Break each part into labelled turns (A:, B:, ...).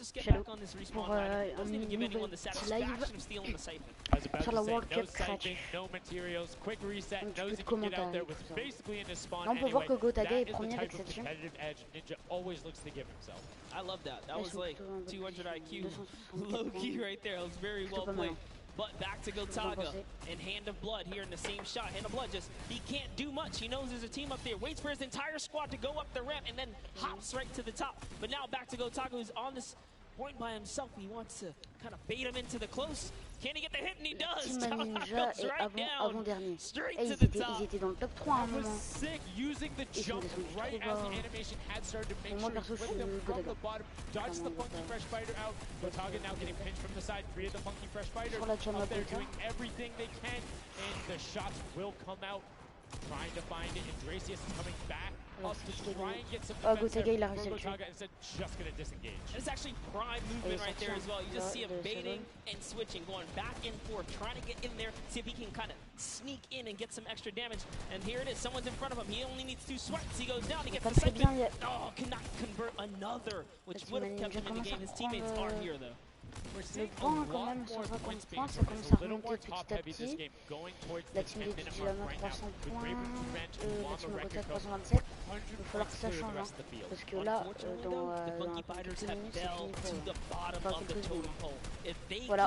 A: Shadow pour une nouvelle petite live sur la World Cup créative. Un petit peu de commentaires et tout ça. Là on peut voir que Gotaga est premier avec cette team.
B: I love that. That was like 200 IQ. Low key right there. It was very well played. But back to Gotaga and Hand of Blood here in the same shot. Hand of Blood just, he can't do much. He knows there's a team up there. Waits for his entire squad to go up the ramp and then hops right to the top. But now back to Gotaga, who's on this point by himself. He wants to kind of bait him into the close. Can he get the hit? And he does.
A: Team Ninja est avant-dernier. Et ils étaient dans le top 3 à un moment. Ils sont descendus trop bas. Pour moi perso je suis Gotaga. Sur la team
C: Trying to find it, and Dracius is coming back up to try and get some
A: Gotaga il a réussi à le tuer.
C: Just gonna disengage.
B: It's actually prime movement right there as well. You just see him baiting and switching, going back and forth, trying to get in there, see if he can kind of sneak in and get some extra damage. And here it is, someone's in front of him. He only needs 2 swipes. He goes down, he gets the second. Oh, cannot convert another, which would have kept him in the game. His teammates are here though.
A: Le point quand même, 150 points, ça commence à remonter petit à petit. La team des Digilama 300 points, la team Gotaga 327. Il va falloir que ça change, hein, parce que là, dans quelques minutes, c'est fini pour eux. Enfin, quelques secondes. Voilà.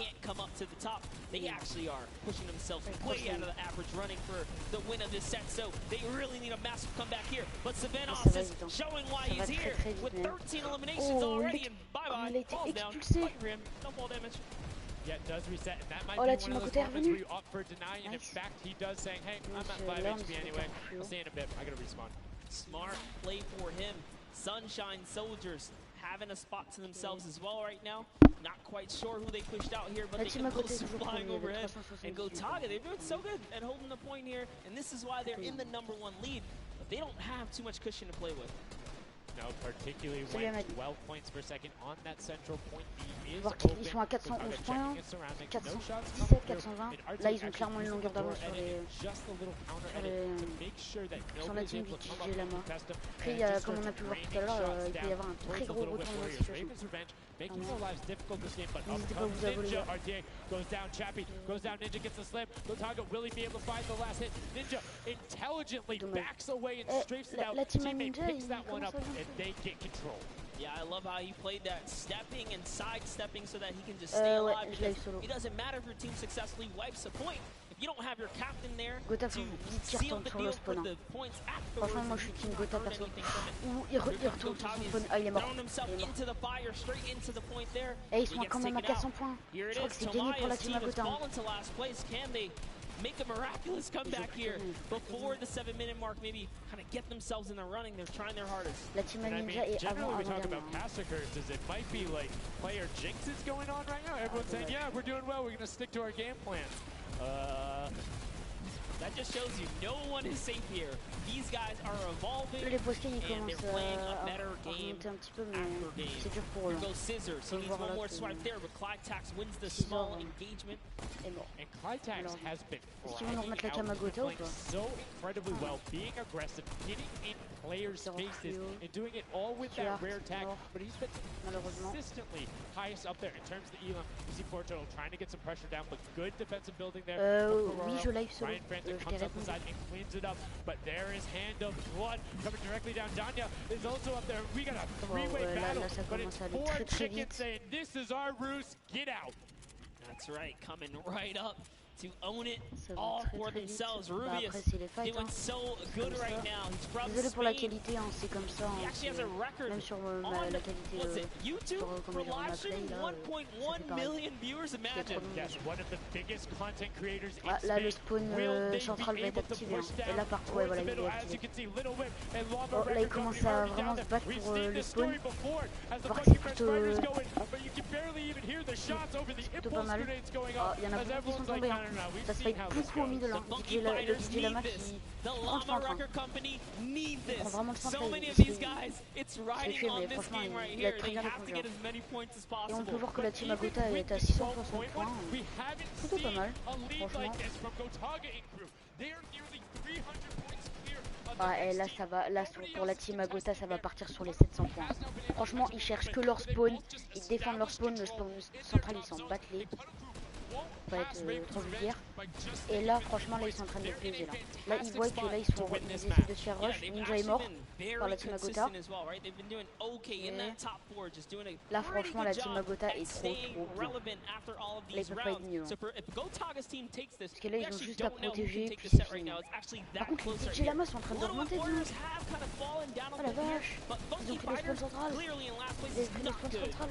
B: They actually are pushing themselves way out of the average, running for the win of this set. So they really need a massive comeback here. But Savenos is showing why he's here with 13 eliminations already. And bye-bye.
A: Il a été expulsé.
B: No ball damage.
C: Yeah, it does reset, and that might
A: la
C: be
A: team
C: one of
A: côté
C: those moments where
A: revenu.
C: you opt for deny, and in fact, he does saying, hey, I'm at 5 HP anyway. I'll see you in a bit. I gotta respawn.
B: Smart play for him. Sunshine Soldiers having a spot to themselves as well right now. Not quite sure who they pushed out here, but they can close flying overhead. And Gotaga, they're doing so good at holding the point here, and this is why they're in the #1 lead. But they don't have too much cushion to play with.
C: No, particularly when 12 points per second on that central point.
A: Ils sont à 411 points, 417, 420. Là, ils ont clairement une longueur d'avance sur la team du Digilama. Après, il y a, comme on a pu voir tout à l'heure, il peut y avoir un très gros retournement de situation. N'hésitez pas à vous abonner.
C: Goes down, Chappie goes down, Ninja gets the slip. Gotaga, will he be able to find the last hit? Ninja intelligently backs away and strafes it out. Teammate picks that one up and they get control.
B: Yeah, I love how he played that, stepping and sidestepping so that he can just stay alive. It doesn't matter if your team successfully wipes a point. If you don't have your captain there to seal the deal for the points afterwards,
A: franchement, moi je suis team Gota perso. Il retourne sur son spawn. Ah, il est mort. Et ils sont quand même à 400 points. Je crois que c'est gagné pour la team à Gota.
B: Make a miraculous comeback here before the 7-minute mark, maybe kind of get themselves in the running. They're trying their hardest.
A: La team Ninja est
C: generally we talk about caster curses, it might be like player jinxes going on right now. Everyone's saying, yeah, we're doing well, we're going to stick to our game plan.
B: That just shows you no one is safe here. These guys are evolving
A: les postés, ils
B: and they're playing a better game
A: un petit peu, mais
B: after game.
A: c'est dur pour eux.
B: Here goes Scissors. He needs one more swipe there, but Clytax wins the small engagement.
C: And Clytax has been
A: playing
C: so incredibly well, being aggressive, getting in players' faces, and doing it all with that rare tag. But he's been consistently highest up there in terms of the elim. You see Porto trying to get some pressure down, but good defensive building there.
A: Oui, je live solo.
C: Ryan Frantic comes up the side and cleans it up, but there is Hand of Blood coming directly down. Danya is also up there. We got a three-way battle, but it's 4 chickens saying, this is our roost, get out.
B: That's right, coming right up to own it all for themselves. Rubius doing so good right now. He's from
A: Désolé pour la qualité, c'est comme ça.
B: He actually has a record
A: même sur la qualité
B: YouTube for live stream, 1.1 million viewers. Imagine.
C: Yes, one of the biggest content creators in
A: là, le spawn central va être activé. Et là, partout, ouais, voilà, il est activé. Oh, là, il commence à vraiment se battre pour le spawn. Voir que c'est plutôt pas mal. Oh, il y en a beaucoup qui sont tombés. Hein. Ça se fait beaucoup au middle. Le DJ Lama qui prend le centre. Il prend vraiment le centre. C'est fait, mais franchement, il a très bien répondu. Et on peut voir que la team Agota est à 660 points. Plutôt pas mal, franchement. Et là, ça va, là pour la team Agota, ça va partir sur les 700 points. Franchement, ils cherchent que leur spawn, ils défendent leur spawn, le spawn central, ils s'en battent les. Pas être trop vulgaire. Et là, franchement, là, ils sont en train de peser là. Là, ils voient que là, ils essaient de se faire rush. Ninja est mort par la team Agota. Et là, franchement, la team Agota est trop bien. Là, ils peuvent pas être mieux. Parce que là, ils ont juste à protéger, puis c'est fini. Par contre, les DJ Lama sont en train de remonter du monde. Oh la vache. Ils ont pris le spawn central. Ils ont pris le spawn central.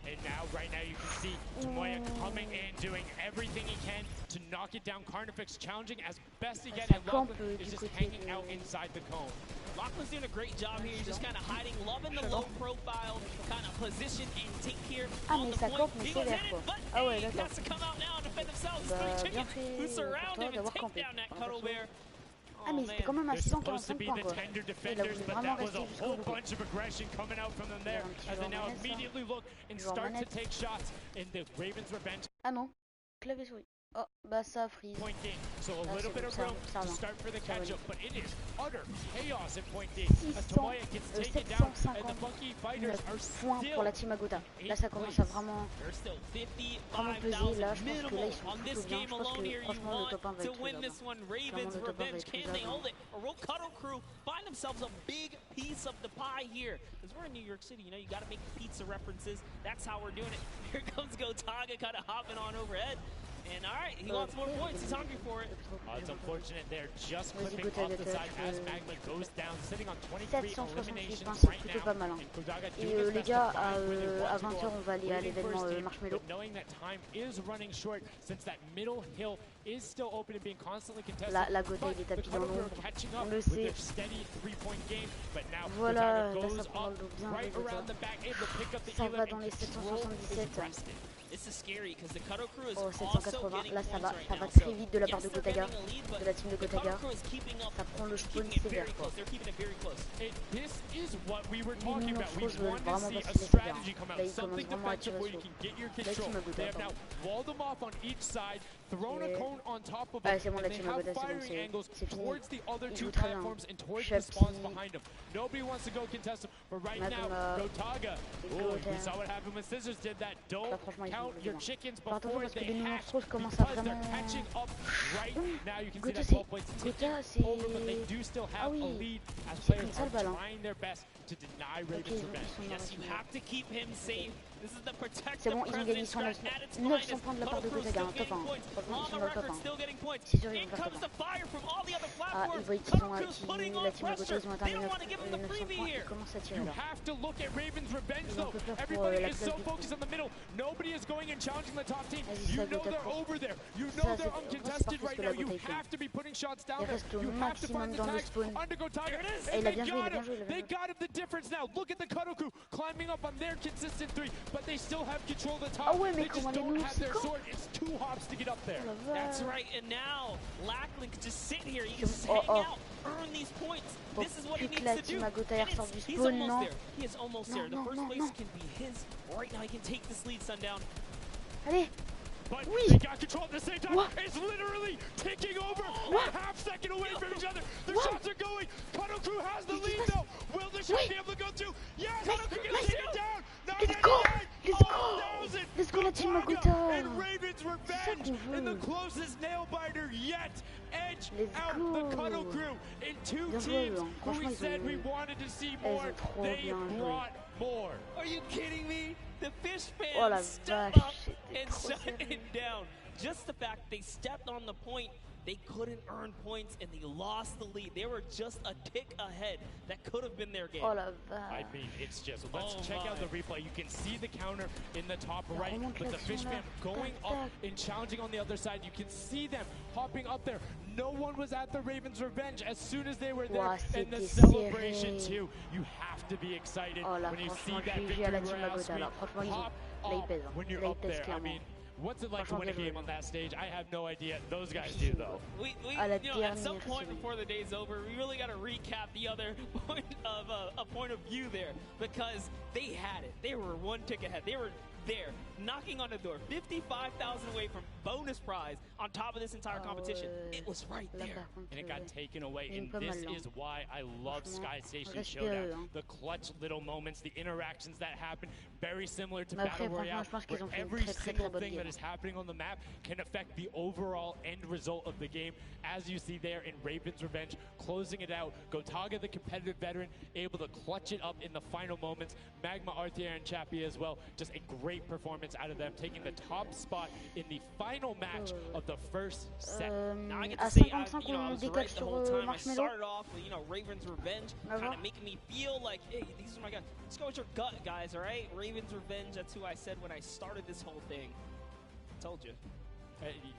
C: And now, right now, you can see Tomoya coming in, doing everything he can to knock it down. Carnifex challenging as best he can, and Lachlan is just hanging out inside the cone.
B: Lachlan's doing a great job here. He's just kind of hiding, loving the low profile kind of position and take here on the point. He goes in it, but he has to come out now and defend themselves. It's 3 chickens who surround him and take down that Cuddle Bear.
A: Ah mais c'était quand même à 645 points quoi. Et il a voulu vraiment rester jusqu'au bout. Ah non, clavier souris. Oh, bah ça freeze.
C: So a little bit of room to start for the catch-up, but it is utter chaos in point D.
A: 750 points pour la team Agota. Là ça commence à vraiment peser. Là je pense que là ils sont plutôt bien. Je pense que franchement le top 1 va être clairement le top 1 va être
B: Crew find themselves a big piece of the pie here. Because we're in New York City, you know, you got to make pizza references. That's how we're doing it. Here comes Gotaga kind of hopping on overhead. And alright, he wants more points, he's hungry for it.
C: It's unfortunate they're just clipping off the side as Magma goes down, sitting on 23 eliminations right now.
A: Et les gars, à 20h on va aller à l'événement Marshmallow.
C: Knowing that time is running short since that middle hill is still open and being constantly contested.
A: La Gotha il est tapis dans l'ombre, on le sait. Voilà, là ça prend le dos bien les Gotha. Ça va dans les 777.
B: This is scary because the Cuddle Crew is
A: oh,
B: also
A: 780, là ça va très vite de la part de Gotaga, de la team de Gotaga. Ça prend le spawn sévère quoi. Les Minoxros veulent vraiment passer les sévères. Là ils commencent vraiment à tirer sur la team Agota. Ah c'est bon la team Agota, c'est bon, c'est fini. Ils jouent très bien. Shepsy, Magma, là franchement ils jouent bien. Par attention parce que les Minoxros commencent à vraiment... Gotha c'est... Ah oui, c'est une sale balle hein. Ok, ils sont morts. C'est bon, ils ont gagné 900 points de la part de Gotaga, un top 1. Franchement, ils sont dans le top 1. C'est sûr, ils vont faire top 1. Ah, ils voient qu'ils ont la team Agota, ils ont atteint les 900 points, ils commencent à tirer là. Ils ont un peu peur pour la place du coup. Vas-y, ça Gotha prend. Ça, c'est parfait ce que la Gotha fait. Il reste au maximum dans le spawn. Et il a bien joué, il a bien joué, il a bien joué. Ah ouais, mais comment les nous c'est quand?
B: That's right, and now Lachlan can just sit here, he can just hang out, earn these points. This is what he needs to do. He's almost there. He is almost there. The first place can be his. Right now he can take this lead, Sundown.
A: Allez.
C: But
A: oui.
C: they got control at the same time.
A: What?
C: It's literally taking over.
A: What?
C: A half second away from each other. The
A: what?
C: shots are going. Cuddle Crew has the lead though. Will the shot be able to go through? Yes, Cuddle Crew can take it down.
A: Let's go. Let's go. Let's go la team Agota.
C: And Raven's revenge in the closest nail biter yet. Edge out the Cuddle Crew in two teams who we said we wanted to see more. They brought more.
B: Are you kidding me? The fish fans
A: oh
B: stepped up and shut it down. Just the fact they stepped on the point, they couldn't earn points and they lost the lead. They were just a tick ahead. That could have been their game.
A: Oh la vache.
C: I mean, it's just, let's check out the replay. You can see the counter in the top right, but the fish fam going up and challenging on the other side. You can see them hopping up there. No one was at the Ravens' revenge as soon as they were there. And the celebration too. You have to be excited when you see that victory round screen pop up when you're up there. I mean, what's it like to win a game on that stage? I have no idea. Those guys do, though.
B: We you know, at some point before the day's over, we really got to recap the other point of a point of view there because they had it. They were one tick ahead. They were there, knocking on the door, 55,000 away from bonus prize on top of this entire competition. It was right there.
C: And it got taken away, and this is why I love Sky Station Showdown. The clutch little moments, the interactions that happen, very similar to Battle Royale, where every single thing that is happening on the map can affect the overall end result of the game. As you see there in Raven's Revenge, closing it out, Gotaga, the competitive veteran, able to clutch it up in the final moments. Magma, Arthier, and Chappie as well, just a great performance out of them, taking the top spot in the final match of the first set.
B: Now I get to say, I was right the whole time. I started off with, Raven's Revenge, kind of making me feel like, hey, these are my guys. Let's go with your gut, guys, all right? Raven's Revenge, that's who I said when I started this whole thing. I told you.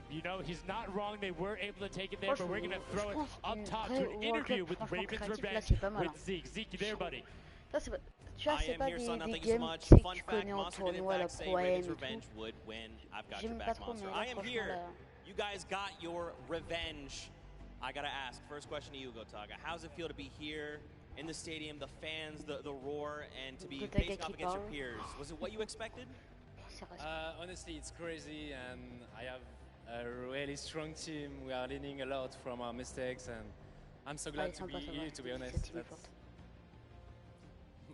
C: He's not wrong. They were able to take it there, but we're going to throw it up top to an interview with Raven's Revenge with Zeke. Zeke, you there, buddy?
D: I am here, son. Nothing so much. Fun fact, Monster did in fact say Raven's Revenge would win. I've got your back, Monster. I am here. You guys got your revenge. I gotta ask, first question to you, Gotaga. How does it feel to be here in the stadium, the fans, the roar, and to be facing off against your peers? Was it what you expected?
E: Honestly, it's crazy, and I have a really strong team. We are learning a lot from our mistakes, and I'm so glad to be here, to be honest.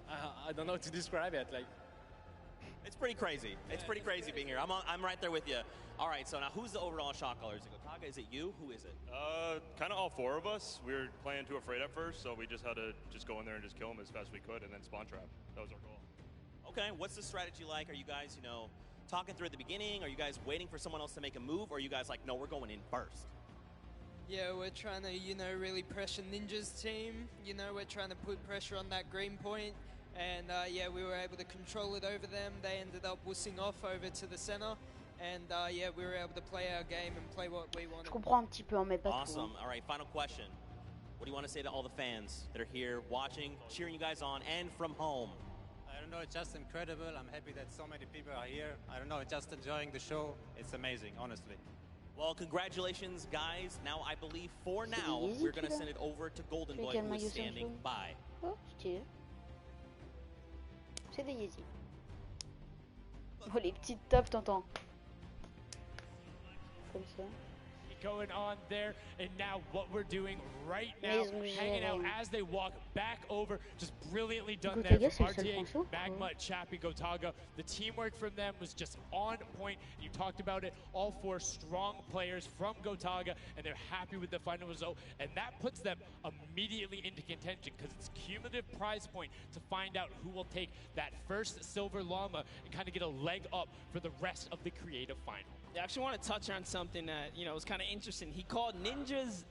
E: I don't know how to describe it.
D: It's pretty crazy. It's pretty crazy being here. I'm right there with you. All right, so now who's the overall shot caller? Is it Gotaga? Is it you? Who is it?
F: Kind of all four of us. We were playing too afraid at first, so we just had to go in there and just kill them as fast as we could, and then spawn trap. That was our goal.
D: Okay, what's the strategy like? Are you guys, talking through at the beginning? Are you guys waiting for someone else to make a move? Or are you guys like, no, we're going in first?
G: Yeah, we're trying to, really pressure Ninja's team. We're trying to put pressure on that green point. And yeah, we were able to control it over them. They ended up wussing off over to the center. And yeah, we were able to play our game and play what we wanted.
A: Je comprends un petit peu, mais pas
D: awesome. All right, final question. What do you want to say to all the fans that are here watching, cheering you guys on, and from home?
H: I don't know, it's just incredible. I'm happy that so many people are here. I don't know, just enjoying the show. It's amazing, honestly.
D: Well, congratulations, guys. Now, I believe for now, we're going to send it over to Golden Boy, who is standing by.
A: Oh, stylé. C'est des Yeezys. Oh, les petites tops, t'entends? Comme ça.
C: Going on there, and now what we're doing right now, hanging out as they walk back over, just brilliantly done there from RTA, Magma, Chappie, Gotaga. The teamwork from them was just on point. You talked about it, all four strong players from Gotaga, and they're happy with the final result, and that puts them immediately into contention because it's cumulative prize point to find out who will take that first silver llama and kind of get a leg up for the rest of the creative final.
B: I actually want to touch on something that, was kind of interesting. He called Ninja's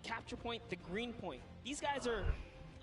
B: capture point the green point. These guys are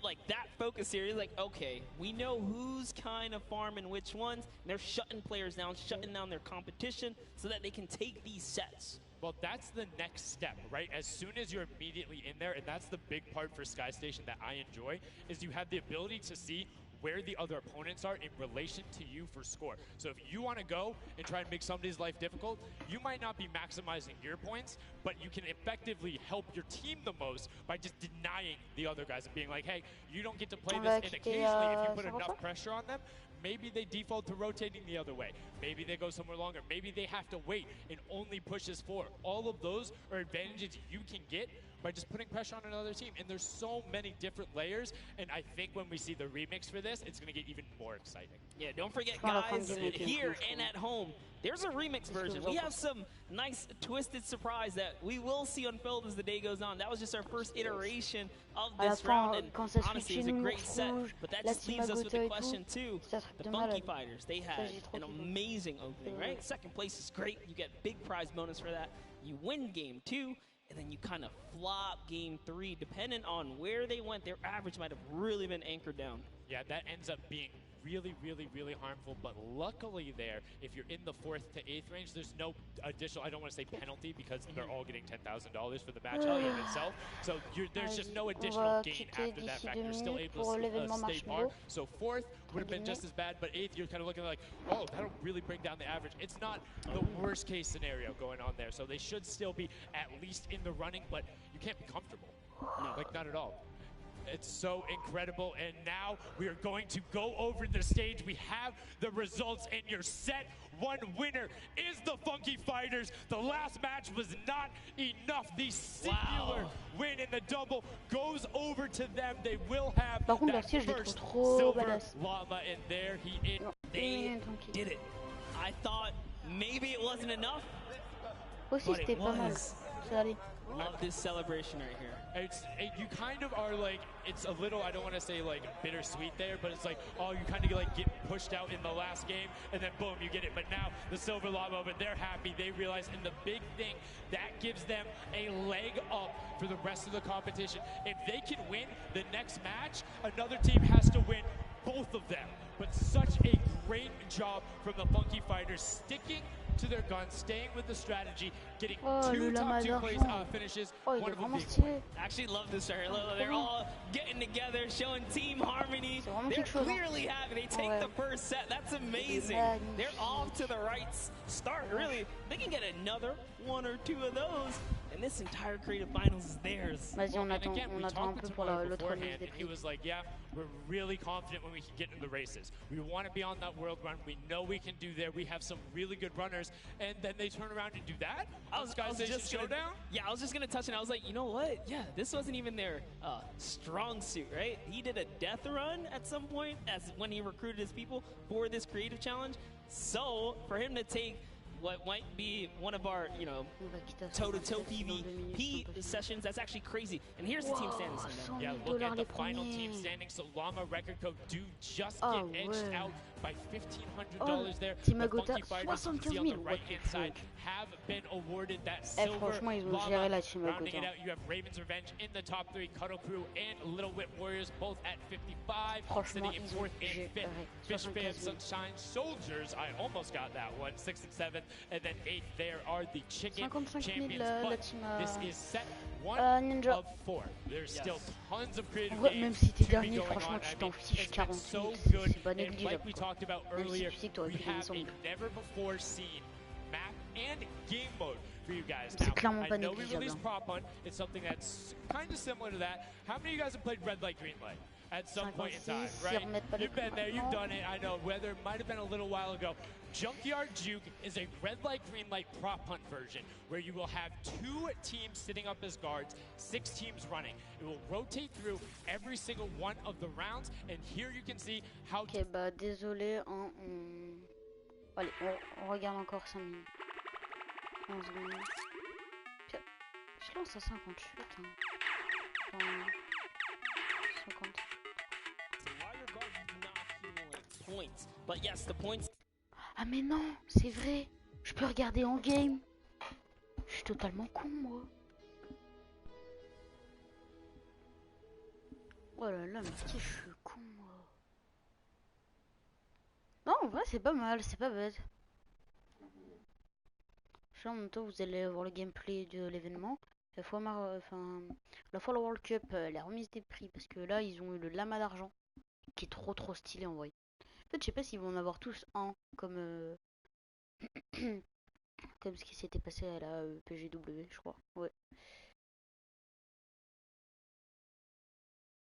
B: like that focused here. He's like, okay, we know who's kind of farming which ones. And they're shutting players down, shutting down their competition so that they can take these sets.
C: Well, that's the next step, right? As soon as you're immediately in there, and that's the big part for Sky Station that I enjoy, is you have the ability to see where the other opponents are in relation to you for score. So if you want to go and try and make somebody's life difficult, you might not be maximizing your points, but you can effectively help your team the most by just denying the other guys and being like, hey, you don't get to play this, and occasionally if you put enough pressure on them, maybe they default to rotating the other way. Maybe they go somewhere longer. Maybe they have to wait and only pushes forward. All of those are advantages you can get by just putting pressure on another team. And there's so many different layers, and I think when we see the remix for this, it's going to get even more exciting.
B: Yeah, don't forget, guys, here and at home, there's a remix version. We have some nice twisted surprise that we will see unfold as the day goes on. That was just our first iteration of this round, and honestly, it was a great set. But that just leaves us with the question, too. The Funky Fighters, they had an amazing opening, right? Second place is great. You get big prize bonus for that. You win game 2. And then you kind of flop game 3, depending on where they went. Their average might have really been anchored down.
C: Yeah, that ends up being really, really, really harmful. But luckily there, if you're in the 4th to 8th range, there's no additional, I don't want to say penalty, because they're all getting $10,000 for the match in itself. So there's just no additional gain after that fact. You're still able to stay par. So 4th would have been just as bad, but 8th, you're kind of looking like, oh, that'll really bring down the average. It's not the worst case scenario going on there. So they should still be at least in the running, but you can't be comfortable. No, like not at all. It's so incredible, and now we are going to go over the stage. We have the results, and your set one winner is the Funky Fighters. The last match was not enough. The singular win in the double goes over to them. They will have
A: Par contre,
C: that
A: Darcy, je l'ai
C: first
A: trop
C: silver
A: badass.
C: llama, and there he is.
B: They did it. I thought maybe it wasn't enough,
A: Aussi,
B: but it
A: c'était pas mal.
B: was.
A: Ça allait.
B: Love this celebration right here.
C: You kind of are like, it's a little, I don't want to say like bittersweet there, but it's like, oh, you kind of like get pushed out in the last game, and then boom, you get it. But now the silver llama, but they're happy. They realize, and the big thing that gives them a leg up for the rest of the competition. If they can win the next match, another team has to win both of them. But such a great job from the Funky Fighters, sticking to their guns, staying with the strategy, getting two top two place finishes. One of them being
B: I actually love this right here. They're all getting together, showing team harmony. They're clearly happy. They take the first set. That's amazing. They're off to the right start, really. They can get another one or two of those, and this entire creative finals is theirs.
A: Vas-y, on attend un peu pour l'autre remise des
C: He was like, yeah, we're really confident when we can get in the races. We want to be on that world run. We know we can do there. We have some really good runners. And then they turn around and do that? I was just Showdown?
B: Yeah, I was just going to touch it. I was like, you know what? Yeah, this wasn't even their strong suit, right? He did a death run at some point as when he recruited his people for this creative challenge. So for him to take what might be one of our, you know, toe-to-toe PvP sessions, that's actually crazy. And here's the team standings.
C: Yeah, look at the final team standings. So Llama Record Code do just get edged out by $1,500 there.
A: Team
C: The
A: Agota,
C: Funky Fighters, you can see on the right-hand side, have been awarded that silver
A: franchement, ils ont
C: llama.
A: géré la Team
C: Rounding it
A: Agota.
C: out, you have Raven's Revenge in the top three, Cuddle Crew and Little Whip Warriors both at 55, sitting in fourth and fifth. Fish Fam, Sunshine Soldiers, I almost got that one, 6th and 7th, and then 8th there are the Chicken
A: 55
C: Champions.
A: 000 la
C: But
A: team
C: this is set one
A: Ninja.
C: of 4. There's still tons of creative
A: Ouais,
C: games
A: même si t'es
C: to be
A: dernier,
C: going
A: franchement,
C: on.
A: tu
C: I
A: t'en
C: mean,
A: fiches
C: it's been
A: 40,
C: so
A: c'est
C: good,
A: pas
C: and like
A: négligeable.
C: we talked about
A: Même si
C: earlier,
A: tu sais que t'aurais
C: we
A: pu gagner
C: have
A: sans
C: a
A: but.
C: never before seen map and game mode for you guys.
A: C'est
C: Now,
A: clairement
C: I
A: pas
C: know we
A: négligeable.
C: released Prop Hunt. It's something that's kind of similar to that. How many of you guys have played Red Light, Green Light? At some point in time,
A: 56,
C: right?
A: remettent pas les
C: You've been there, you've
A: points.
C: done it. I know, whether it might have been a little while ago. Junkyard Juke is a red light, green light prop hunt version where you will have 2 teams sitting up as guards, 6 teams running. It will rotate through every single one of the rounds, and here you can see how...
A: Ok, bah désolé, hein, allez, on regarde encore 5 minutes. 11 minutes. Je lance à 58, hein. Enfin, 50.
B: Points. But yes, the points.
A: Ah mais non, c'est vrai. Je peux regarder en game. Je suis totalement con, moi. Oh là là, mais je suis con, moi. Non, en vrai, c'est pas mal, c'est pas bête. En même temps, vous allez voir le gameplay de l'événement. La fois la World Cup, la remise des prix, parce que là, ils ont eu le lama d'argent, qui est trop stylé en vrai. En fait, je sais pas s'ils vont en avoir tous un, comme comme ce qui s'était passé à la PGW, je crois. Ouais.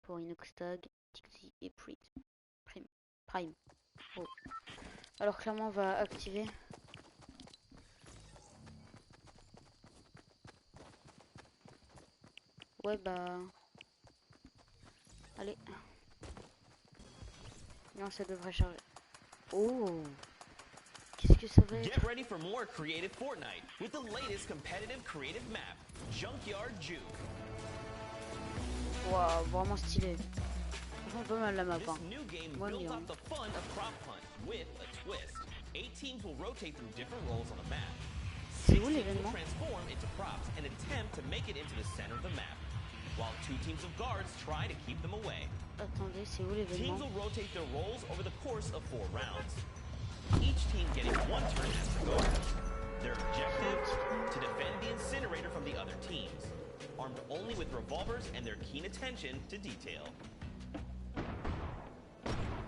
A: Pour Inoxtag, Tixi et Prime. Oh. Alors clairement, on va activer. Ouais, bah... Allez. Non, ça devrait charger. Oh! Qu'est-ce que ça va être?
D: Get ready for more creative Fortnite with the latest competitive creative map, Junkyard Juke.
A: Waouh, vraiment stylé. Franchement, pas mal la map.
D: This new game builds off the fun of Prop Hunt with a twist. 8 teams will rotate through different roles on the map. 6 teams will transform into props and attempt to make it into the center of the map, while 2 teams of guards try to keep them away.
A: Attendez, c'est où l'événement?
D: Teams will rotate their roles over the course of 4 rounds. Each team getting 1 turn as the guard. Their objective, to defend the incinerator from the other teams, armed only with revolvers and their keen attention to detail.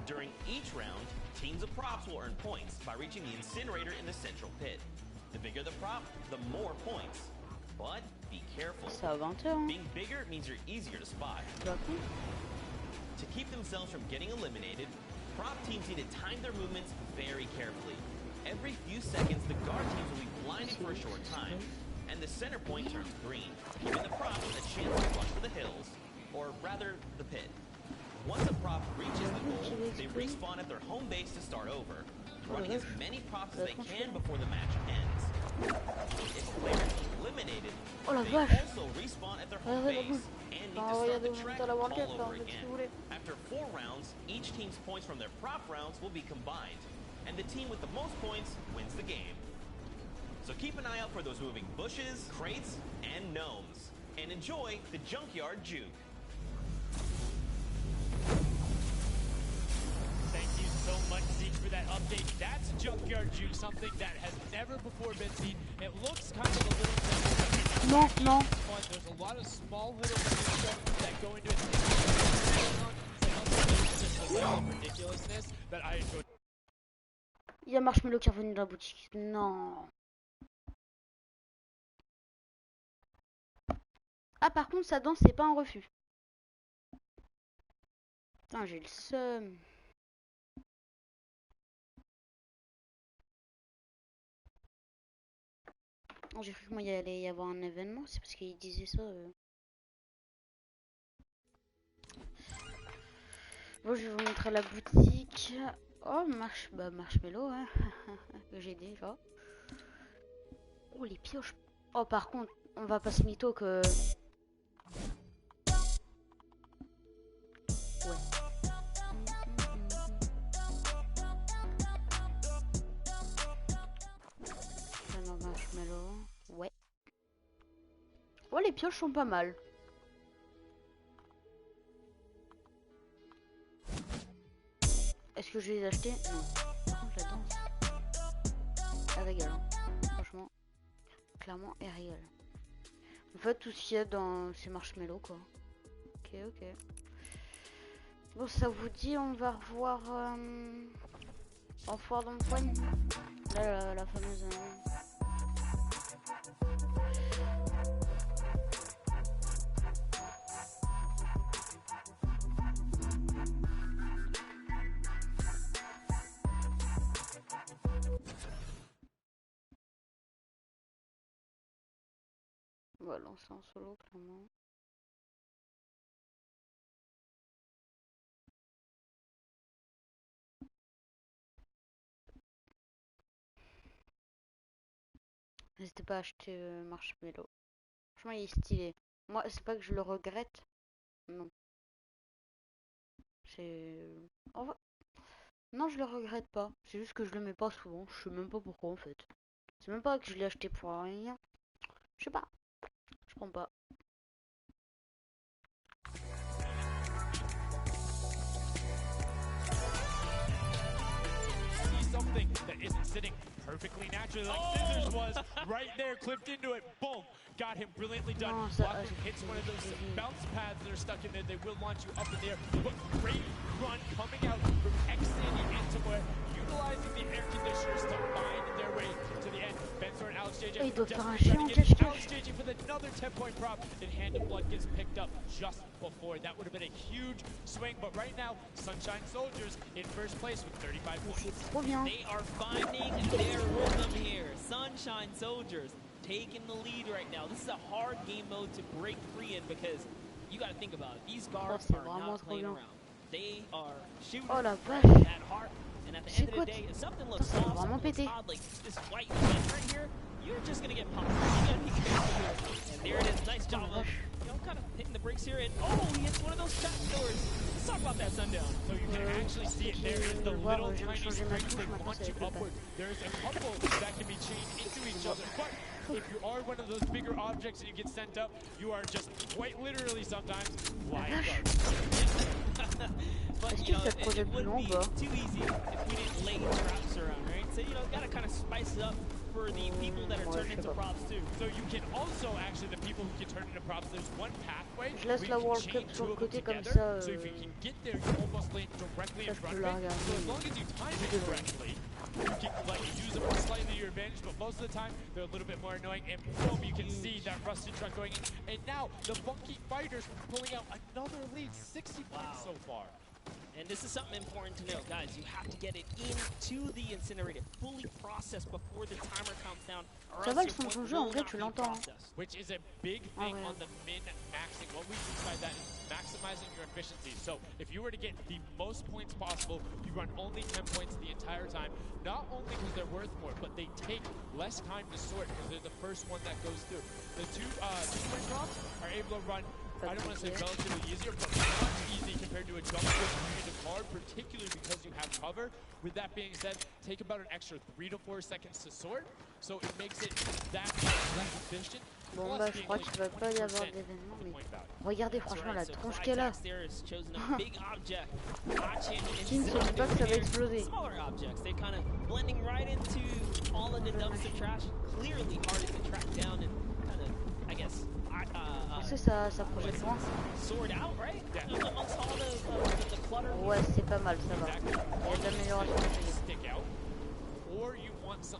D: During each round, teams of props will earn points by reaching the incinerator in the central pit. The bigger the prop, the more points. But be careful.
A: C'est à 20h.
D: Being bigger means you're easier to spot. To keep themselves from getting eliminated, prop teams need to time their movements very carefully. Every few seconds, the guard teams will be blinded for a short time, and the center point turns green, giving the props a chance to rush for the hills, or rather, the pit. Once a prop reaches the goal, they respawn at their home base to start over, running as many props as they can before the match ends. If a player is eliminated, they also respawn at their home base and need to start the track all over again. After 4 rounds, each team's points from their prop rounds will be combined, and the team with the most points wins the game. So keep an eye out for those moving bushes, crates, and gnomes, and enjoy the Junkyard Juke.
C: Thank you so much, Zeke, for that update. That's Junkyard Juke, something that has never before been seen. It looks kind of a little simple.
A: No, no.
C: But there's a lot of small little stuff that go into it. It's just a level of ridiculousness that I enjoy.
A: Il y a Marshmello qui est revenu dans la boutique. Non. Ah, par contre, sa danse, c'est pas un refus. Putain, j'ai le seum. J'ai cru que moi il allait y avoir un événement, c'est parce qu'il disait ça. Bon, je vais vous montrer la boutique. Oh, Marshmello, hein, que j'ai déjà. Oh, les pioches. Oh, par contre, on va pas se mytho que... Ouais. Alors, Marshmello. Ouais. Oh, les pioches sont pas mal. Est-ce que je vais les acheter? Non. Par contre, la danse, elle régale. Hein. Franchement, clairement, elle régale. En fait, tout ce qu'il y a dans ces marshmallows, quoi. Ok, ok. Bon, ça vous dit, on va revoir en foire dans le poigne. Là, la fameuse... On va lancer en solo, clairement. N'hésitez pas à acheter Marshmello. Franchement, il est stylé. Moi, c'est pas que je le regrette. Non. C'est... Non, je le regrette pas. C'est juste que je le mets pas souvent. Je sais même pas pourquoi, en fait. C'est même pas que je l'ai acheté pour rien. Je sais pas. Je prends pas.
C: Something that isn't sitting perfectly naturally like Scissors was right there, clipped into it, boom, got him brilliantly done. Blocking hits one of those bounce pads that are stuck in there. They will launch you up in the air, but great run coming out from X-Sandy and Timur, utilizing the air conditioners to find their way to the end. Bensor and Alex JJ just Alex JJ with another 10-point prop, and Hand of Blood gets picked up just before. That would have been a huge swing, but right now, Sunshine Soldiers in first place with 35 points.
B: They are finding their rhythm here. Sunshine Soldiers taking the lead right now. This is a hard game mode to break free in because you got to think about it. These guards are not playing around. They are shooting at heart. And at the end of the day, if something looks off, something odd, like this white line right here, you're just going to get pumped. You got to be careful here. And there it is. Nice job of, kind of hitting the brakes here. And oh, he hits one of those trap doors. Let's talk about that Sundown.
C: So you can actually see it there in the little tiny strings they launch you upward. There's a couple that can be chained into each other. But if you are one of those bigger objects and you get sent up, you are just quite literally sometimes flying guard.
B: But, you know, it wouldn't be too easy if we didn't lay traps around, right? So, you know, gotta kind of spice it up for the people that are turned into props too.
C: So you can also, actually, the people who get turned into props, there's one pathway
A: Je laisse la World Cup sur le côté comme ça.
C: So if you can get there, you almost land directly in front of it. So as long as you time it correctly, you can like use them slightly your advantage, but most of the time they're a little bit more annoying. And boom, you can see that rusted truck going in. And now the Funky Fighters pulling out another lead, 60 points so far.
B: And this is something important to note, guys. You have to get it into the incinerator, fully processed before the timer counts down.
A: Ça va le son de ton jeu, en vrai, tu l'entends.
C: Which is a big thing on the min-maxing. What we mean by that is maximizing your efficiency. So if you were to get the most points possible, you run only 10 points the entire time. Not only because they're worth more, but they take less time to sort because they're the first one that goes through. The two-point drops are able to run, I don't want to say relatively easier, but much easy compared to a jump switch and a card, particularly because you have cover. With that being said, take about an extra 3 to 4 seconds to sort, so it makes it that less efficient.
A: Bon bah je crois qu'il va pas y avoir d'événement, mais regardez franchement la tronche qu'elle a. Qui ne se dit pas que ça va exploser. Est-ce que ça projette loin? Ouais, c'est pas mal, ça va. Il y a de l'amélioration.
C: Or you want to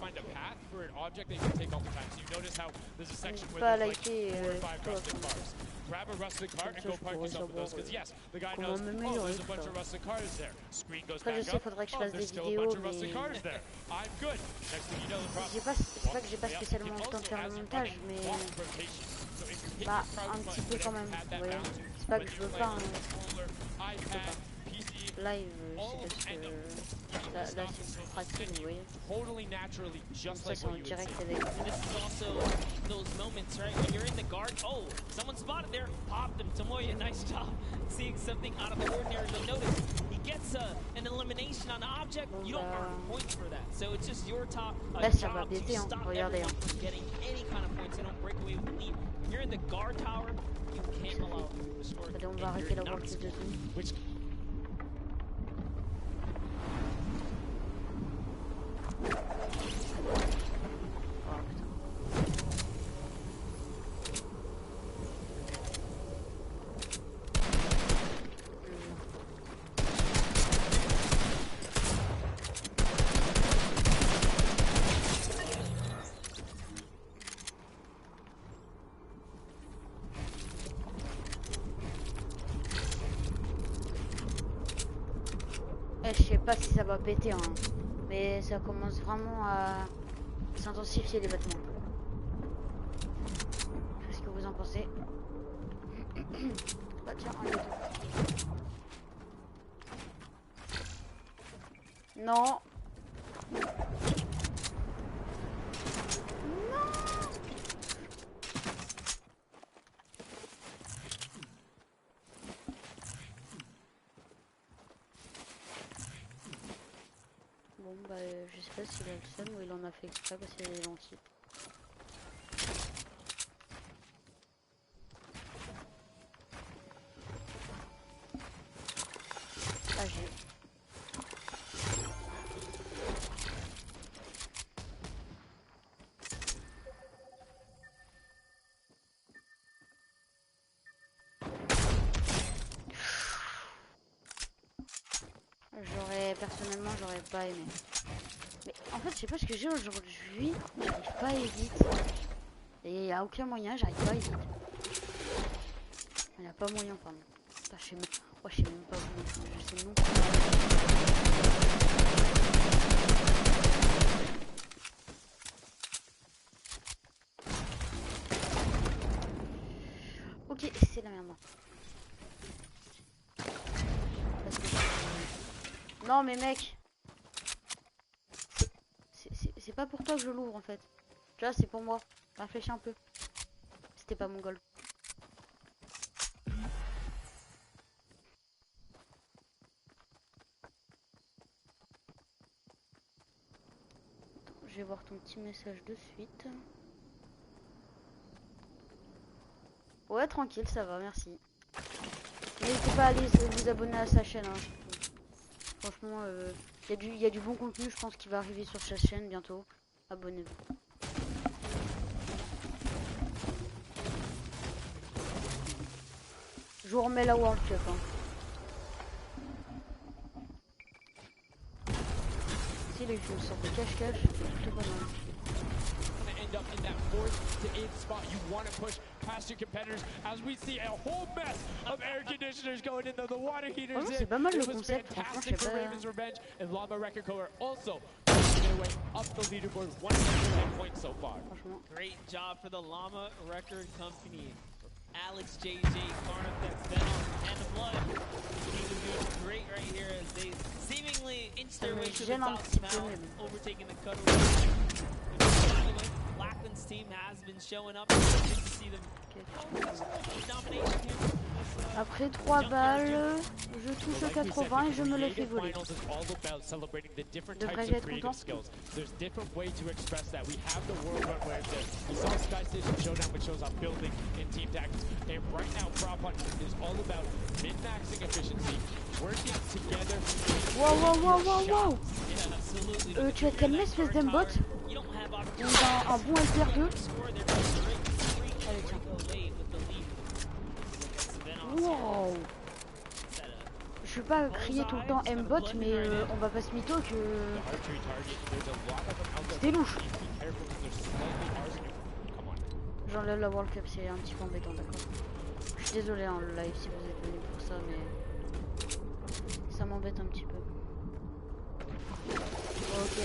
C: find a path for an object that you can take all the time. So you notice how there's a section where there's like 4 or 5 rusted cars. Grab a rusted car and go park yourself with those. Because yes, the guy knows, oh, there's a bunch of rusted cars there. Screen goes back up. Oh, there's still a bunch of rusted cars there. I'm good. Next thing you know, the problem.
A: C'est pas que j'ai pas spécialement le temps de faire le montage, mais bah un petit peu quand même. Vous voyez, c'est pas que je veux pas. Live, c'est parce que là c'est pratique, vous voyez. Ça c'est en direct avec vous.
B: This is also those moments, right? When you're in the guard, oh, someone spotted there, popped him. Tomoya, nice job seeing something out of the ordinary. You'll notice he gets an elimination on the object. You don't earn points for that, so it's just your job to stop everyone from getting any kind of points. They don't break away with the lead. When you're in the guard tower, you can't allow the score.
A: Allez, on va arrêter la world de
C: Which
A: je sais pas si ça va péter, hein, mais ça commence vraiment à s'intensifier les battements. Qu'est-ce que vous en pensez? Bah tiens, un des deux. Non. Bon bah je sais pas s'il a le seum ou il en a fait exprès parce qu'il est gentil. Ah j'ai... Personnellement j'aurais pas aimé. Mais en fait je sais pas ce que j'ai aujourd'hui, j'arrive pas à edit. Et il y a aucun moyen, j'arrive pas à edit. Il n'y a pas moyen, pardon. Putain, je sais même... Oh, je sais même pas où, je sais non plus. Ok, c'est la merde. Non mais mec, c'est pas pour toi que je l'ouvre en fait. Tu vois, c'est pour moi. Réfléchis un peu. C'était pas mon goal. Attends, je vais voir ton petit message de suite. Ouais, tranquille, ça va, merci. N'hésitez pas à aller vous abonner à sa chaîne. Hein. Franchement, il y a du bon contenu, je pense, qui va arriver sur sa chaîne bientôt. Abonnez-vous. Je vous remets la World Cup. Hein. il a eu une sorte de cache-cache, plutôt pas mal.
C: End up in that 4th to 8th spot. You want to push past your competitors as we see a whole mess of air conditioners going into the water heaters.
A: C'est pas mal le
C: It was
A: concept,
C: fantastic for Raven's Revenge, and Llama Record Color also making their way up the leaderboard, 110 points so far.
B: Great job for the Llama Record Company. Alex, JJ, Carnifex, Venom, and the Blood. He was doing great right here as they seemingly inched their way to the top now, overtaking the cutover. Blackland's team has been showing up. Good to see them. Domination here.
A: Après 3 balles, je touche au 80 et je me les fais voler. Devrais-je être content?
C: There's different ways to express that. We have the world run where it's there. We saw Sky Station Showdown, which shows our building in team tactics. And right now, Prop Hunt is all about min-maxing efficiency, working together.
A: Wow. Tu vas te calmer, espèce d'aimbot? On a un bon LPR2. Allez, tiens. Wow. Je vais pas crier tout le temps aimbot, mais on va pas se mytho que c'était louche. J'enlève la World Cup, c'est un petit peu embêtant, d'accord. Je suis désolé hein, le live si vous êtes venu pour ça, mais ça m'embête un petit peu. Ok.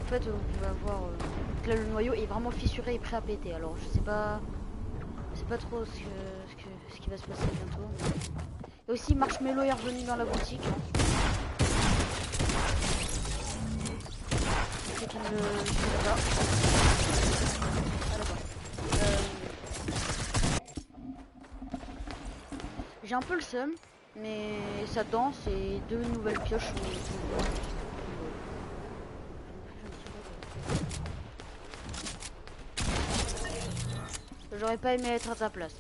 A: En fait, vous pouvez avoir là le noyau est vraiment fissuré et prêt à péter. Alors je sais pas trop ce qui va se passer bientôt. Et aussi Marshmello est revenu dans la boutique. C'est qu'il me là-bas. Ah là-bas. J'ai un peu le seum, mais ça danse et 2 nouvelles pioches. J'aurais pas aimé être à ta place.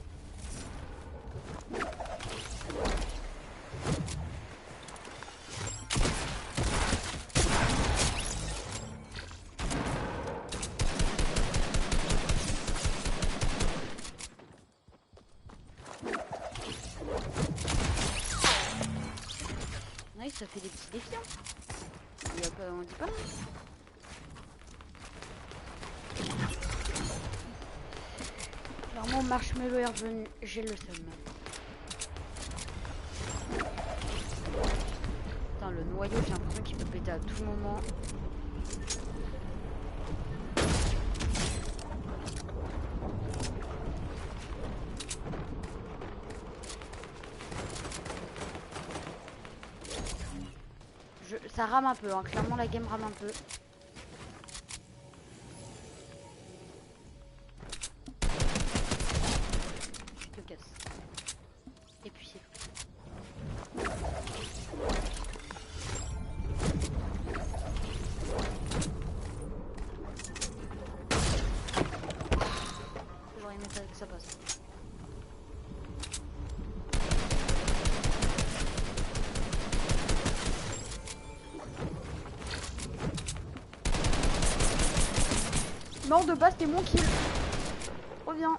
A: Nice, ça fait des petits défis. Il y a pas, on dit pas non. Clairement, Marshmello est revenu, j'ai le seum. Putain, le noyau, j'ai l'impression qu'il peut péter à tout moment. Ça rame un peu, hein. Clairement la game rame un peu. Je te casse. Et puis c'est tout. J'aurais aimé que ça passe. Non, de base, c'était mon kill. Reviens.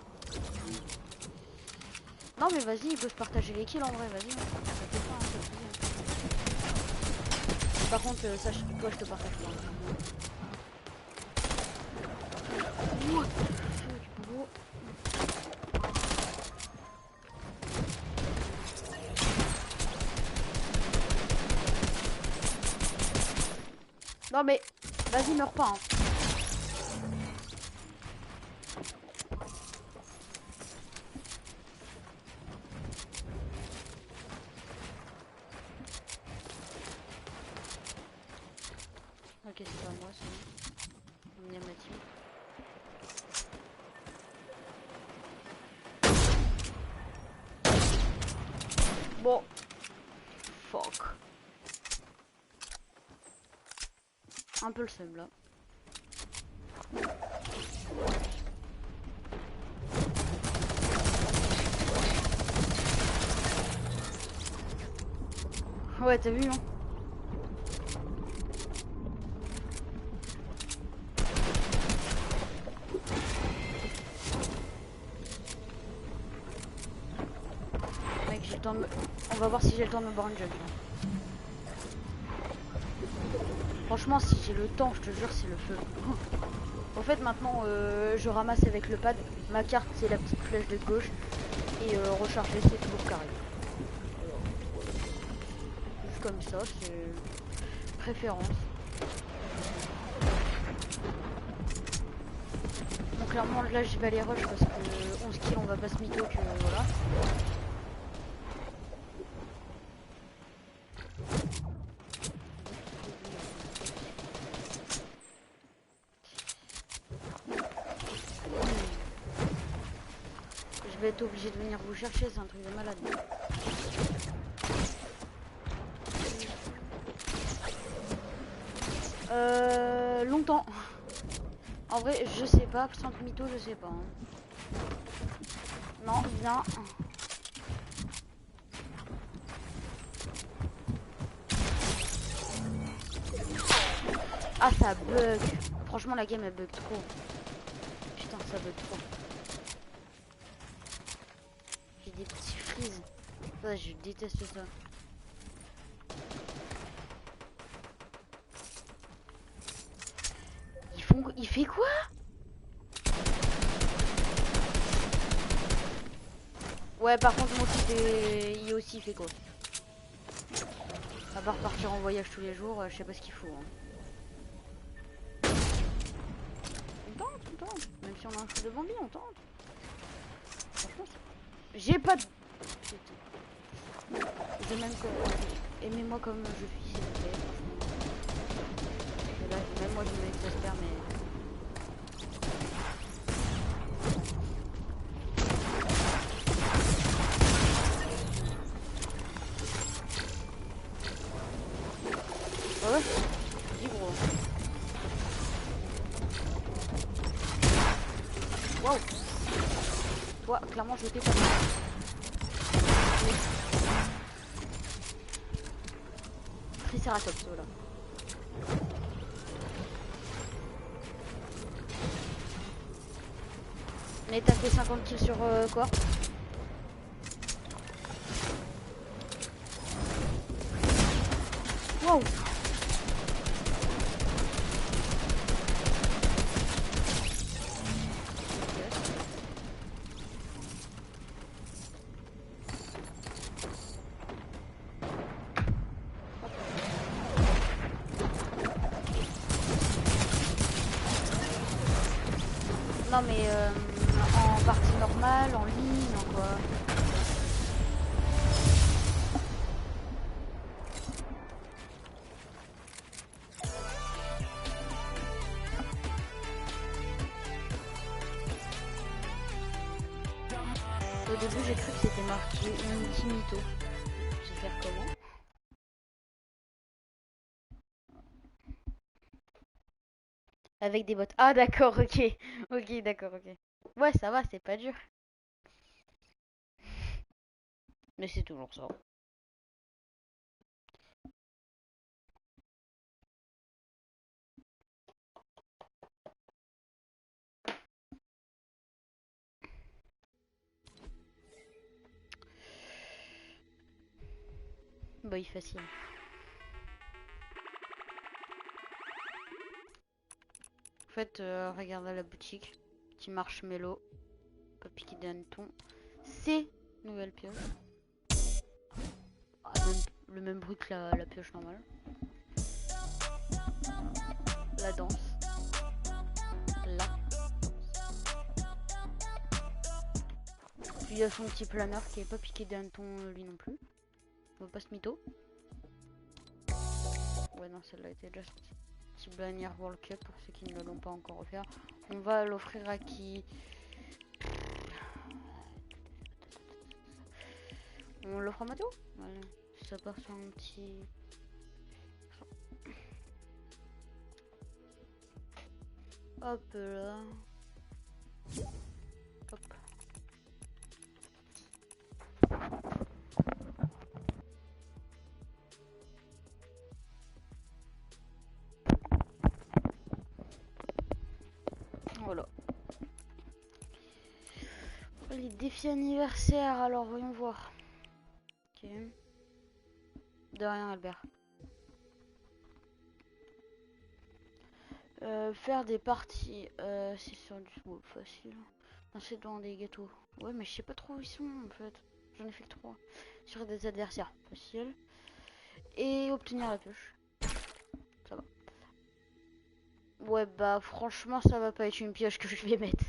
A: Non, mais vas-y, ils peuvent partager les kills en vrai, vas-y. Ça fait pas, hein, ça fait. Par contre, sache, toi, je te partage pas. What? Non, mais vas-y, meurs pas. Hein. Ok, c'est pas moi, c'est on est ma team. Bon. Fuck. Un peu le seum là. Ouais, t'as vu, hein? On va voir si j'ai le temps de me boire une jump. Franchement, si j'ai le temps, je te jure, c'est le feu. En fait, maintenant, je ramasse avec le pad. Ma carte, c'est la petite flèche de gauche. Et recharger, c'est toujours carré. Juste comme ça, c'est préférence. Donc clairement, là, je vais aller rush parce que 11 kills, on va pas se mytho que voilà. Je vais être obligé de venir vous chercher, c'est un truc de malade. Longtemps. En vrai, je sais pas, sans mytho, je sais pas. Hein. Non, viens. Ah, ça bug. Franchement, la game, elle bug trop. Putain, ça bug trop. J'ai des petits freeze. Ça, je déteste ça. Il fait quoi? Ouais, par contre, mon fils, il aussi fait quoi? À part partir en voyage tous les jours, je sais pas ce qu'il faut. Hein. On tente. Même si on a un chou de Bambi, on tente. Franchement, j'ai pas de... Putain. Je m'aime comme... Aimez-moi comme je suis, s'il vous plaît. Là, même moi, je m'exaspère, mais... Ouais, dis gros. Waouh. Toi, clairement, je t'ai pas. Triceratops, voilà. Mais t'as fait 50 kills sur quoi? Waouh. Non mais en partie normale, en ligne, en quoi? Au début j'ai cru que c'était marqué Intimito. Je vais faire comment? Avec des bottes. Ah d'accord, ok. Ok, d'accord, ok. Ouais, ça va, c'est pas dur. Mais c'est toujours ça. Bah, il est facile. En fait, regarde à la boutique. Petit marshmallow. Pas piqué d'hanneton. C'est nouvelle pioche. Ah, le même bruit que la pioche normale. La danse. Là. Puis il y a son petit planeur qui est pas piqué d'hanneton lui non plus. On va pas se mytho. Ouais non, celle-là était déjà sortie. Petit bannière World Cup pour ceux qui ne l'ont pas encore offert. On va l'offrir à qui? On l'offre à Mathéo? Voilà. Ça part sur un petit... Hop là. Hop. Voilà. Les défis anniversaires, alors voyons voir. Ok. De rien Albert. faire des parties. C'est sur du facile. Non, c'est dans des gâteaux. Ouais, mais je sais pas trop où ils sont en fait. J'en ai fait que 3. Sur des adversaires. Facile. Et obtenir la pioche. Ça va. Ouais, bah franchement, ça va pas être une pioche que je vais mettre.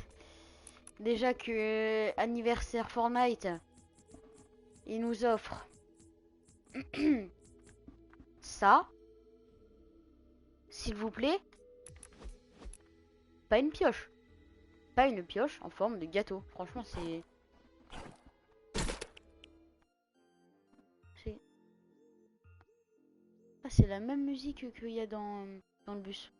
A: Déjà que anniversaire Fortnite, il nous offre ça. S'il vous plaît. Pas une pioche. Pas une pioche en forme de gâteau. Franchement, c'est... Ah, c'est la même musique qu'il y a dans le bus.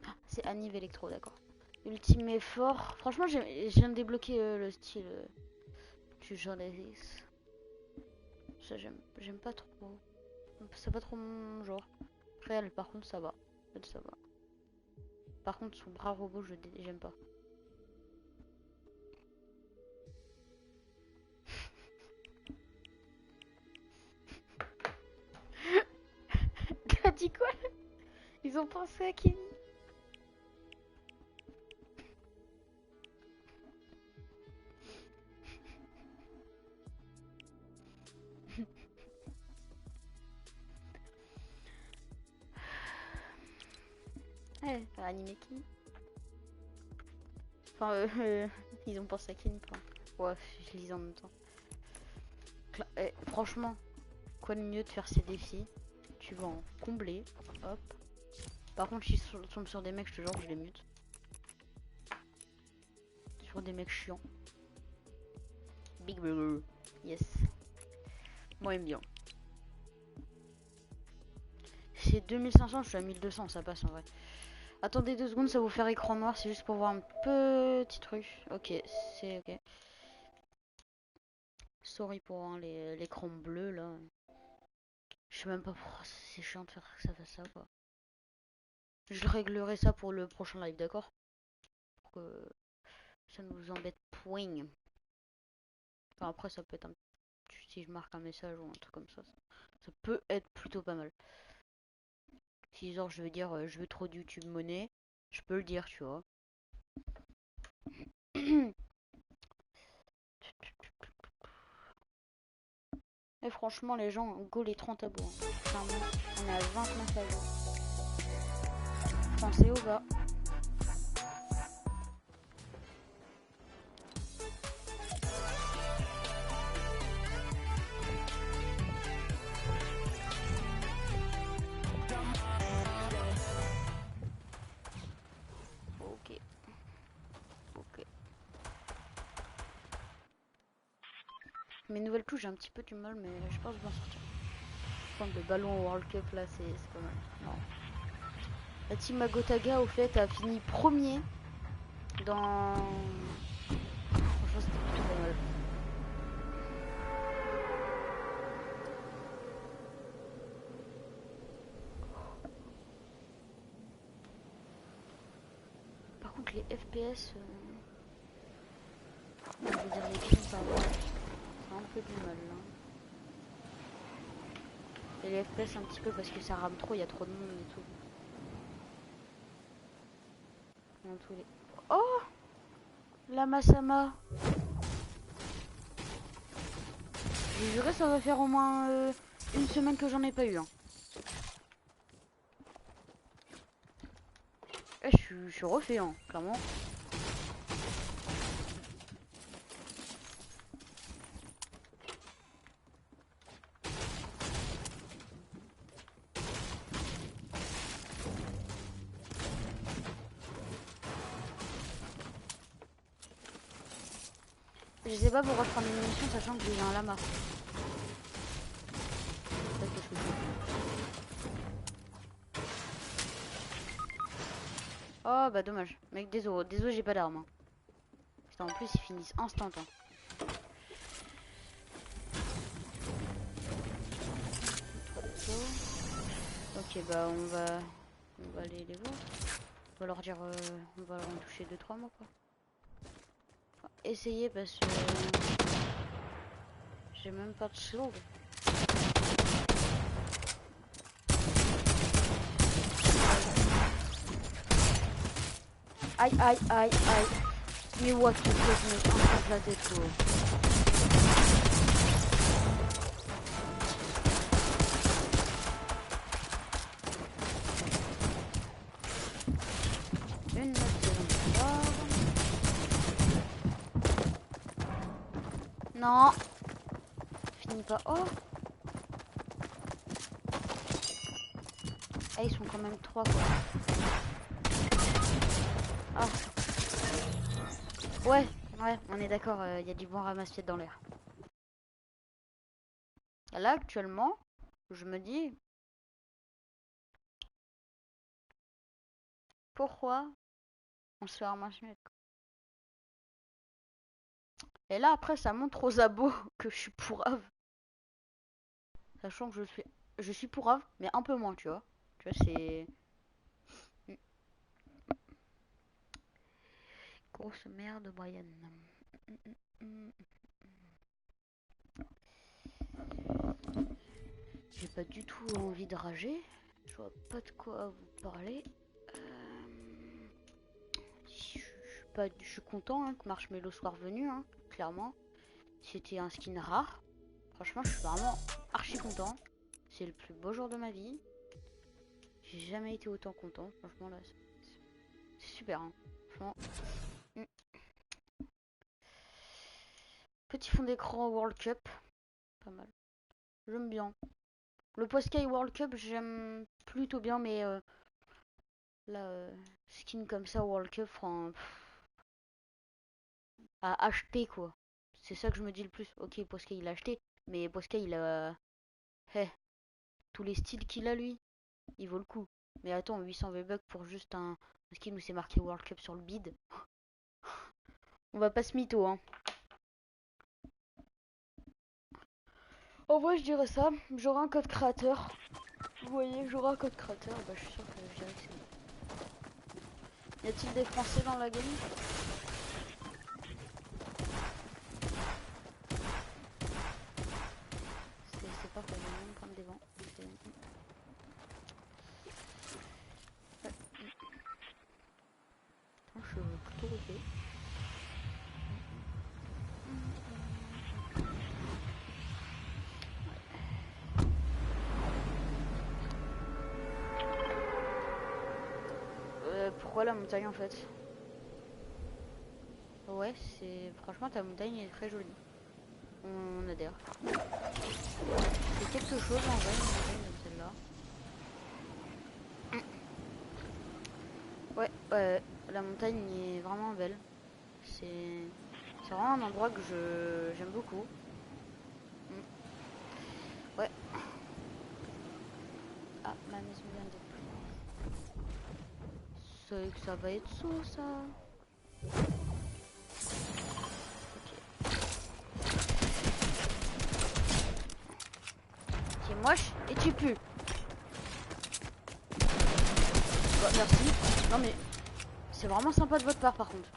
A: Ah, c'est Anniv Electro, d'accord. Ultime effort. Franchement, je viens de débloquer le style du journaliste. Ça, j'aime pas trop. C'est pas trop mon genre. Réel, par contre, ça va. En fait, ça va. Par contre, son bras robot, j'aime pas. T'as dit quoi? Ils ont pensé à qui? Ouais, animé qui? Enfin, ils ont pensé à qui? Ouais, je lis en même temps. Franchement, quoi de mieux de faire ces défis? Tu vas en combler. Hop. Par contre, s'ils tombent sur des mecs, je te jure que je les mute. Sur des mecs chiants. Big Burger. Yes. Moi, j'aime bien. C'est 2500, je suis à 1200, ça passe en vrai. Attendez 2 secondes, ça va vous faire écran noir, c'est juste pour voir un petit truc. Ok, c'est ok. Sorry pour hein, l'écran bleu là. Je sais même pas pourquoi c'est chiant de faire que ça fasse ça quoi. Je réglerai ça pour le prochain live, d'accord? Pour que ça ne vous embête point. Enfin, après, ça peut être un... Si je marque un message ou un truc comme ça peut être plutôt pas mal. Si genre je veux dire je veux trop de YouTube monnaie, je peux le dire, tu vois. Et franchement, les gens, go les 30 abos. Hein. Clairement, on est à 29 abos. Pensez au bas. Ok. Ok. Mes nouvelles touches, j'ai un petit peu du mal, mais je pense que je vais en sortir. Prendre le ballon au World Cup là, c'est pas mal. Non. La team Magotaga, au fait, a fini premier dans... Franchement, c'était plutôt pas mal. Par contre, les FPS... je veux dire, les kills, ça va. C'est un peu du mal, là. Et les FPS un petit peu parce que ça rame trop, il y a trop de monde et tout. Dans tous les... Oh, la Masama. Je jure, ça va faire au moins une semaine que j'en ai pas eu. Hein. Je suis refait, hein, clairement. Je sais pas pourquoi je prends des munitions sachant que j'ai un lama. Oh bah dommage. Mec, désolé, j'ai pas d'armes. Hein. Putain, en plus ils finissent instant. Hein. Ok bah on va aller les voir. On va leur dire on va leur en toucher 2-3 mois quoi. Enfin, essayer parce que j'ai même pas de slow. Aïe, aïe, aïe, aïe. Mais what the fuck, mec, un coup de la tête, quoi. Une note de non. Finis pas. Oh. Ah, ils sont quand même 3 quoi. Ah. Ouais, on est d'accord, il y a du bon ramasse-pied dans l'air. Là, actuellement, je me dis... Pourquoi on se fait ramasse-pied? Et là, après, ça montre aux abos que je suis pourrave. Sachant que je suis pourrave, mais un peu moins, tu vois. Tu vois, c'est... Grosse merde, Brian. J'ai pas du tout envie de rager. Je vois pas de quoi vous parler. Je suis content hein, que Marshmello soit revenu, hein, clairement. C'était un skin rare. Franchement, je suis vraiment archi content. C'est le plus beau jour de ma vie. J'ai jamais été autant content. Franchement, là, c'est super. Hein. Franchement. Petit fond d'écran World Cup. Pas mal. J'aime bien. Le post-Sky World Cup, j'aime plutôt bien, mais là, skin comme ça, World Cup, à acheter quoi. C'est ça que je me dis le plus. Ok, Posca il a acheté, mais Posca il a. Hey, tous les styles qu'il a lui, il vaut le coup. Mais attends, 800 V-Bucks pour juste un skin où c'est marqué World Cup sur le bid. On va pas se mytho, hein. En vrai, je dirais ça. J'aurai un code créateur. Vous voyez, j'aurai un code créateur. Bah, je suis sûr que je dirais que c'est bon. Y a-t-il des Français dans la game? C'est pas pour le même prendre des vents. Je suis plutôt ok. Pourquoi la montagne en fait? Ouais, c'est franchement ta montagne est très jolie. On adhère. C'est quelque chose en vrai, une montagne comme celle-là. Ouais, la montagne est vraiment belle. C'est vraiment un endroit que j'aime beaucoup. Ouais. Ah, ma maison vient d'être plus. C'est que ça va être saut ça. Tu es moche et tu pues. Bah, merci. Non mais c'est vraiment sympa de votre part par contre.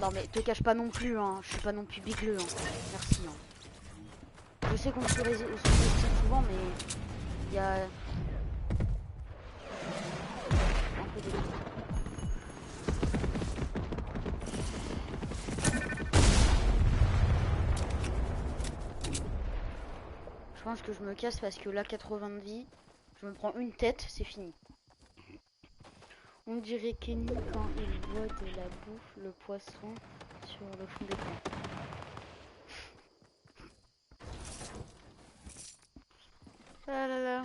A: Non mais te cache pas non plus, hein. Je suis pas non plus bigleux, hein. Merci. Hein. Je sais qu'on se sous-estime souvent, mais il y a un peu de... Je pense que je me casse parce que là 80 de vie, je me prends une tête, c'est fini. On dirait Kenny quand il voit de la bouffe, le poisson sur le fond d'écran. Ah là là.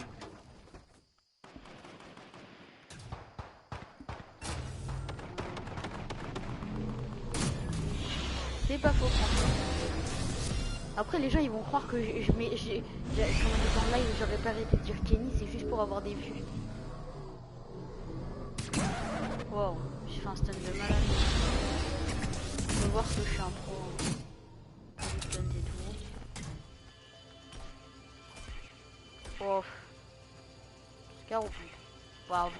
A: C'est pas faux. Après les gens ils vont croire que quand on est en live j'aurais pas arrêté de dire Kenny, c'est juste pour avoir des vues. Wow, j'ai fait un stun de malade. On peut voir que je suis un pro. Stun et tout. Oh. Scar ou plus. Wow,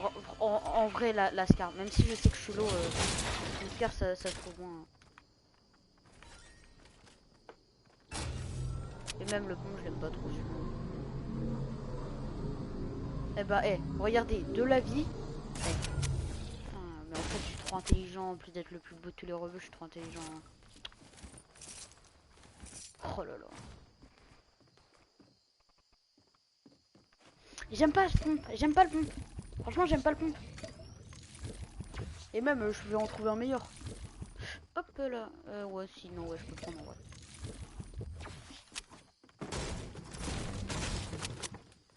A: en vrai la Scar, même si je sais que je suis low, une Scar ça se trouve moins. Et même le pont je l'aime pas trop celui-là. Eh bah, regardez, de la vie. Mais en fait, je suis trop intelligent. En plus d'être le plus beau de tous les rebeux, je suis trop intelligent. Oh là là. J'aime pas le pompe. J'aime pas le pompe. Franchement, j'aime pas le pompe. Et même, je vais en trouver un meilleur. Hop là. Ouais, sinon, ouais, je peux prendre en vrai.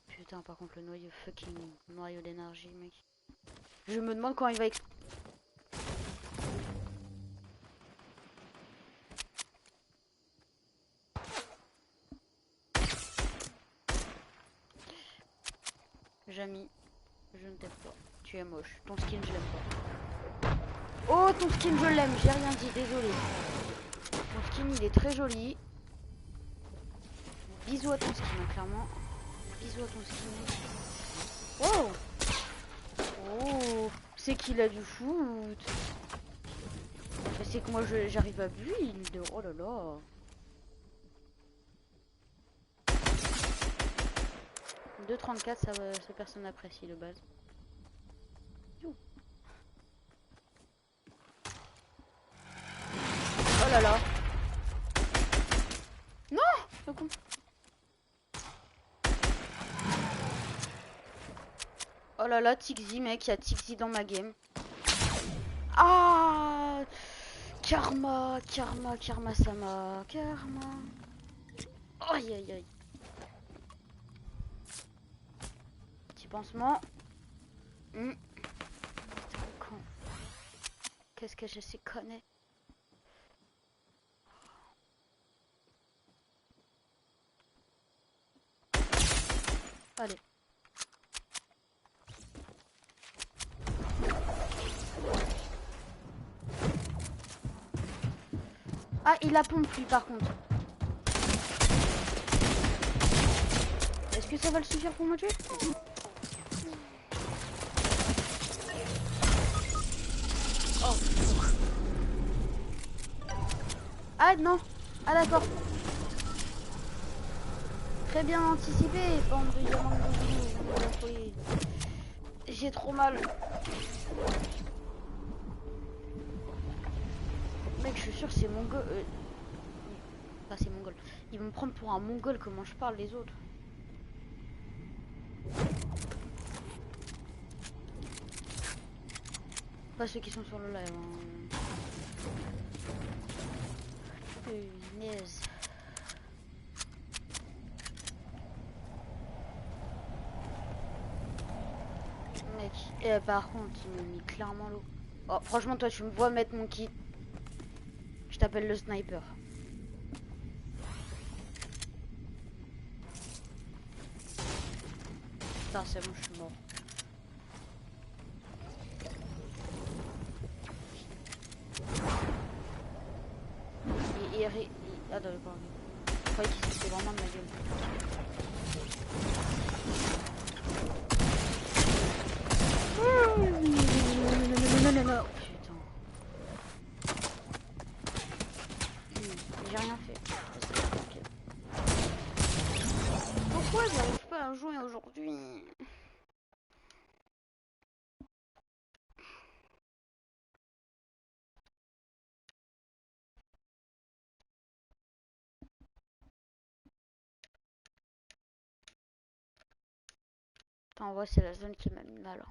A: Putain, par contre, le noyau, fucking noyau d'énergie, mec. Je me demande quand il va exploser. Jamy, je ne t'aime pas. Tu es moche. Ton skin, je l'aime pas. Oh, ton skin, je l'aime. J'ai rien dit, désolé. Ton skin, il est très joli. Bisous à ton skin, hein, clairement. Bisous à ton skin. Oh. Oh, c'est qu'il a du foot. C'est que moi, j'arrive à build. Oh là là. « 2,34, ça personne n'apprécie de base. Oh là là. Non, le con. Oh là là, Tixi, mec, il y a Tixi dans ma game. Ah, karma, karma, karma, sama, karma. Aïe, aïe, aïe. Petit pansement. Con. Qu'est-ce que je sais connaître. Allez. Ah, il a pompe lui par contre. Est-ce que ça va le suffire pour me tuer? Oh. Ah non. Ah d'accord. Très bien anticipé, bande de diamants de folie. J'ai trop mal. Mec, je suis sûr c'est mongol. Enfin, c'est mongol. Ils vont me prendre pour un mongol, comment je parle les autres. Pas ceux qui sont sur le live. Hein. Punaise. Mec, par contre, il me met clairement l'eau. Oh, franchement, toi, tu me vois mettre mon kit. Je t'appelle le sniper. Putain, c'est bon, je suis mort. Ah, d'accord. Je croyais qu'il s'était vraiment de ma gueule. Non, putain. J'ai rien fait. Pourquoi j'arrive pas à jouer aujourd'hui? En vrai, c'est la zone qui m'a mis mal.